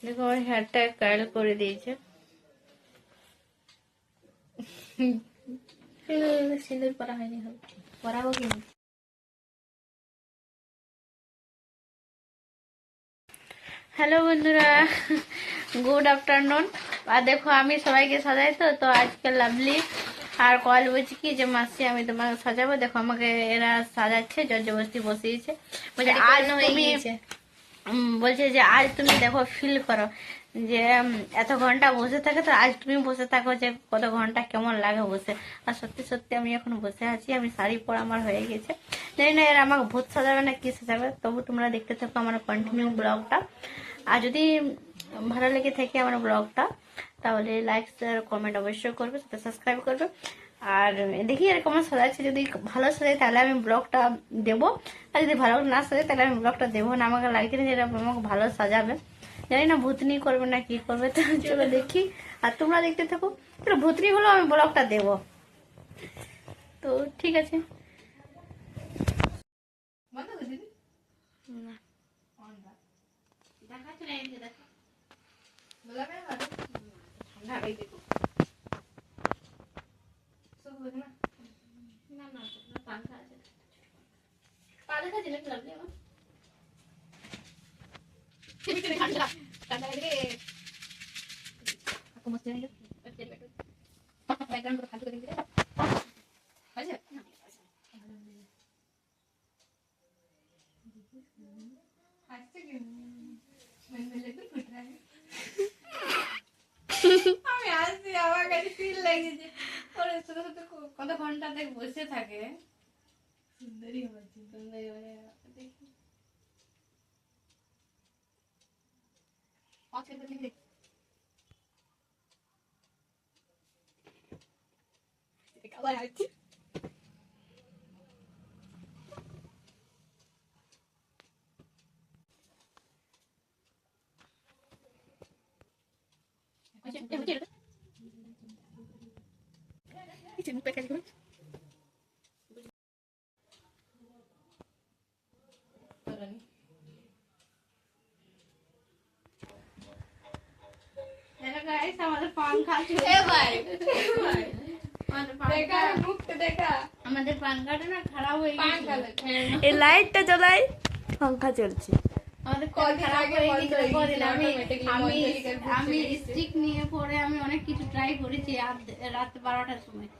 দেখো আমার হেয়ারটা কার্ল করে দিয়েছে। সিঁদুর পরা হয়নি, হবে পরাবো কি? হ্যালো বন্ধুরা, গুড আফটারনুন। আর দেখো আমি সবাইকে সাজাই তো তো আজকে লাভলি আর কল বলছি কি যে মাসি আমি তোমাকে সাজাবো। দেখো আমাকে এরা সাজাচ্ছে, জবরদস্তি বসিয়েছে। বলছে আজ তুমি বলছে যে আজ তুমি দেখো ফিল করো যে এত ঘন্টা বসে থাকে, তো আজ তুমি বসে থাকো যে কত ঘন্টা কেমন লাগে বসে। আর সত্যি সত্যি আমি এখন বসে আছি, আমি শাড়ি পরা আমার হয়ে গেছে। জানি না এরা আমাকে ভূত সাজাবে না কি সাজাবে, তবু তোমরা দেখতে থাকো আমার কন্টিনিউ ব্লগটা। আর যদি ভালো লেগে থাকে আমার ব্লগটা তাহলে লাইক শেয়ার কমেন্ট অবশ্যই করবে, সাথে সাবস্ক্রাইব করবে। আর দেখি এরকম সাজাচ্ছে, যদি ভালো সাজাই তাহলে আমি ব্লগটা দেবো, আর যদি ভালো না সাজাই তাহলে আমি ব্লগটা দেবো না। আমাকে লাগছে না যে এরা আমাকে ভালো সাজাবে, জানি না ভূতনি করবে না কি করবে। তো চলো দেখি, আর তোমরা দেখতে থাকো। চলো ভূতনি হলো আমি ব্লগটা দেবো, তো ঠিক আছে। আমি আসছি, আমার কাছে ফিল লেগেছে। ওরা ছোট ছোট কত ঘন্টা দেখ বসে থাকে। সুন্দরী হচ্ছে, সুন্দরী হয়ে দেখি। আবার আসছি। আমাদের পাংখা আমাদের পাংখাটা না খারাপ হয়ে গেছে। এই লাইটটা জ্বলাই, পাংখা চলছে। আমাদের কল খারাপ হয়ে গেছে। আমি স্টিক নিয়ে পরে আমি অনেক কিছু ট্রাই করেছি রাত 12টার সময়,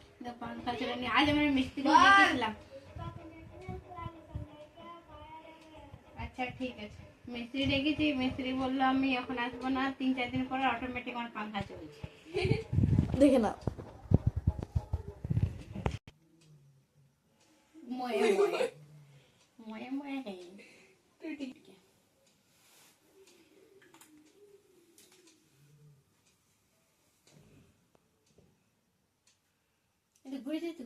পাংখা চলে নি। আজ আমি মিস্ত্রি দেখেছিলাম। আচ্ছা ঠিক আছে, মিস্ত্রি ডেকেছি, মিস্ত্রি বললো আমি এখন আসবো না, 3-4 দিন পরে অটোমেটিক আমার পাংখা চলছে। দেখে নাও। ময়ে ময়ে ময়ে ময়ে নেই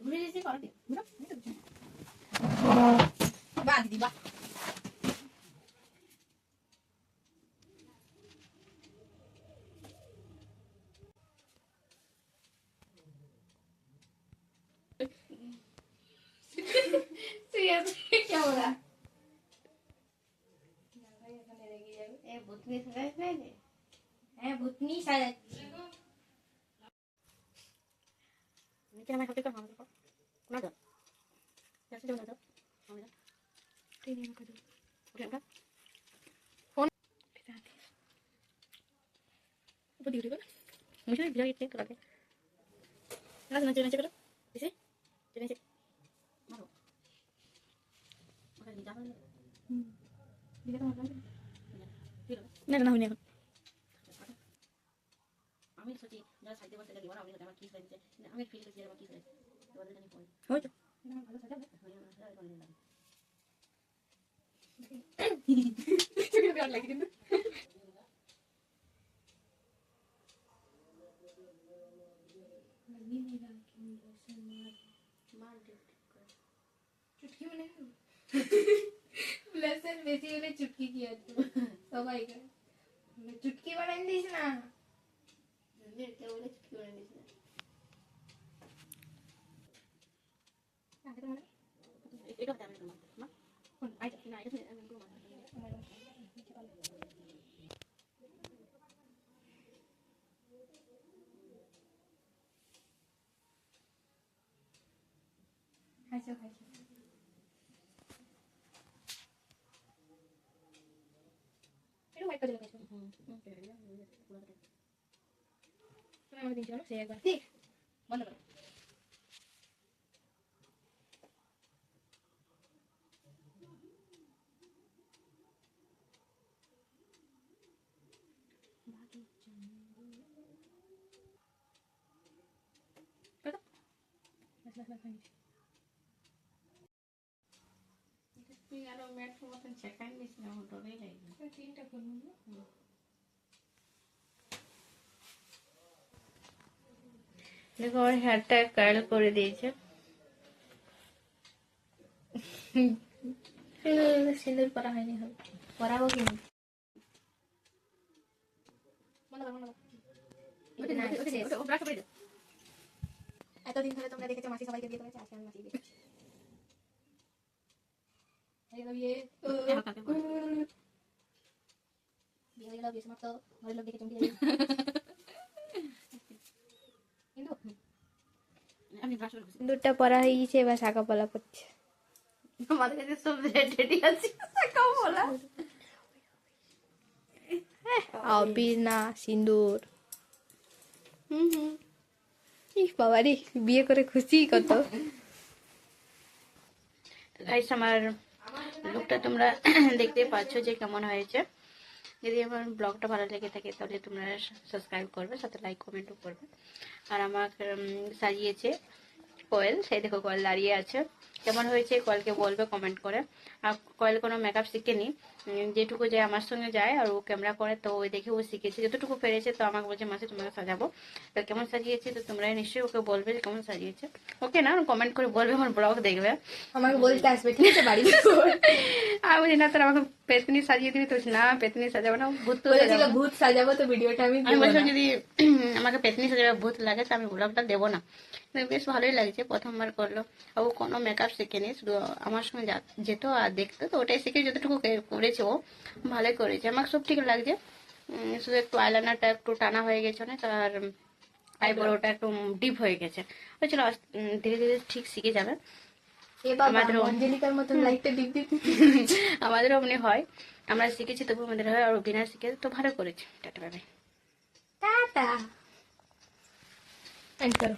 ঘুরে যেতে করো বা দিদি বা। কেমন ভূতনি সাজাইছ না যে? হ্যাঁ ভূতনি সাজাচ্ছি। নিচে আমার হাতে কর, আমাদের কর কোনা দাও যাচ্ছে যাও দাও আমাদের ট্রেনে আমাকে দাও ওটা ওটা ফোন পেছাতে উপর দিকে কর মুঝে ভিড়া গেছে তো লাগে না না চেঞ্জ করো এসে চেঞ্জ মারো ওটা দিতে হবে দিকে তো মারলাম না না হয়নি এখন। আমি সোচি যারা সাইডে বসে দিব না, আমি আমার কি সাইডে আমি ফিল করছি আমার কি সাইডে তোমাদের জানি কোন হয়তো না ভালো সাজাবে হ্যাঁ সাজাবে ভালো লাগে। চোখে বিরাট লাগে কিন্তু चुटकी में नहीं लसन बेसी वाले चुटकी किया तू सबाई का चुटकी बना दीस ना ने क्या बोले चुटकी बना दीस ना आगे तो माने एक बता मैंने तुम्हारा मां कौन आई ना आई तो मैं को मार তুই আরো মেট্রো মতন চেকাই নিস না, আমার ডরেই লাগবে। দেখো আমার হেয়ারটা কার্ল করে দিয়েছে। সিঁদুর পরা হয়নি, হবে পরাবো কি এতদিন ধরে তোমরা দেখেছো মাসি সবাইকে বিয়ে করেছে, আজকে আমি মাসি বিয়ে করছি। হয়ে গেল বিয়ে, বিয়ে হয়ে গেল, বিয়ে সমাপ্ত, ঘরের লোক দেখে চমকে যাবে। আমি ব্রাশ সিঁদুরটা পরা হয়ে গেছে, এবার শাখা পলা পড়ছে। আমাদের কাছে সব রেডি আছে, কেউ বলা অবির না সিঁদুর। ইস বাবা রে, বিয়ে করে খুশি কত। গাইস আমার লুকটা তোমরা দেখতে পাচ্ছ যে কেমন হয়েছে। যদি আমার ব্লগটা ভালো লেগে থাকে তাহলে তোমরা সাবস্ক্রাইব করবে, সাথে লাইক কমেন্টও করবে। আর আমাকে সাজিয়েছে কোয়েল, সেই দেখো কোয়েল দাঁড়িয়ে আছে। কেমন হয়েছে কোয়েলকে বলবে কমেন্ট করে। আর কোয়েল কোনো মেকআপ শিখেনি, যেটুকু যে আমার সঙ্গে যায় আর ও ক্যামেরা করে, তো ওই দেখে ও শিখেছে যতটুকু পেরেছে। তো আমাকে বলছে মাসি তোমাকে সাজাবো, তো কেমন সাজিয়েছে তো তোমরা নিশ্চয়ই ওকে বলবে যে কেমন সাজিয়েছে। ওকে না কমেন্ট করে বলবে, আমার ব্লগ দেখবে। আমাকে বলতে আসবে, ঠিক আছে? বাড়ি আমি বলছি না তোর আমাকে পেতনি সাজিয়ে দিবি, তো বলছে, না পেতনি সাজাবো না, ভূত তো বলেছিল সাজাবো। ভূত সাজাবো, তো ভিডিওটা আমি আমি দেবো বলছিলাম না। যদি আমাকে পেতনি সাজাবে ভূত লাগে তো আমি ব্লগটা দেবো না। কিন্তু বেশ ভালোই লাগছে, প্রথমবার করলো। আর ও কোনো মেকআপ শেখেনি, শুধু আমার সঙ্গে যেত আর দেখতো, তো ওটাই শিখে যতটুকু করেছে ও ভালোই করেছে। আমার সব ঠিক লাগছে, শুধু একটু আইলাইনারটা একটু টানা হয়ে গেছে অনেক, আর আইব্রোটা একটু ডিপ হয়ে গেছে। ওই চলো ধীরে ধীরে ঠিক শিখে যাবে। এ বাবা, আমাদেরও অঞ্জলিকার মতন লাইটটা ডিপ ডিপ। আমাদেরও অমনি হয়, আমরা শিখেছি তবু আমাদের হয়, আর বিনা শিখে তো ভালো করেছে। Tata bye bye. Tata. End করো।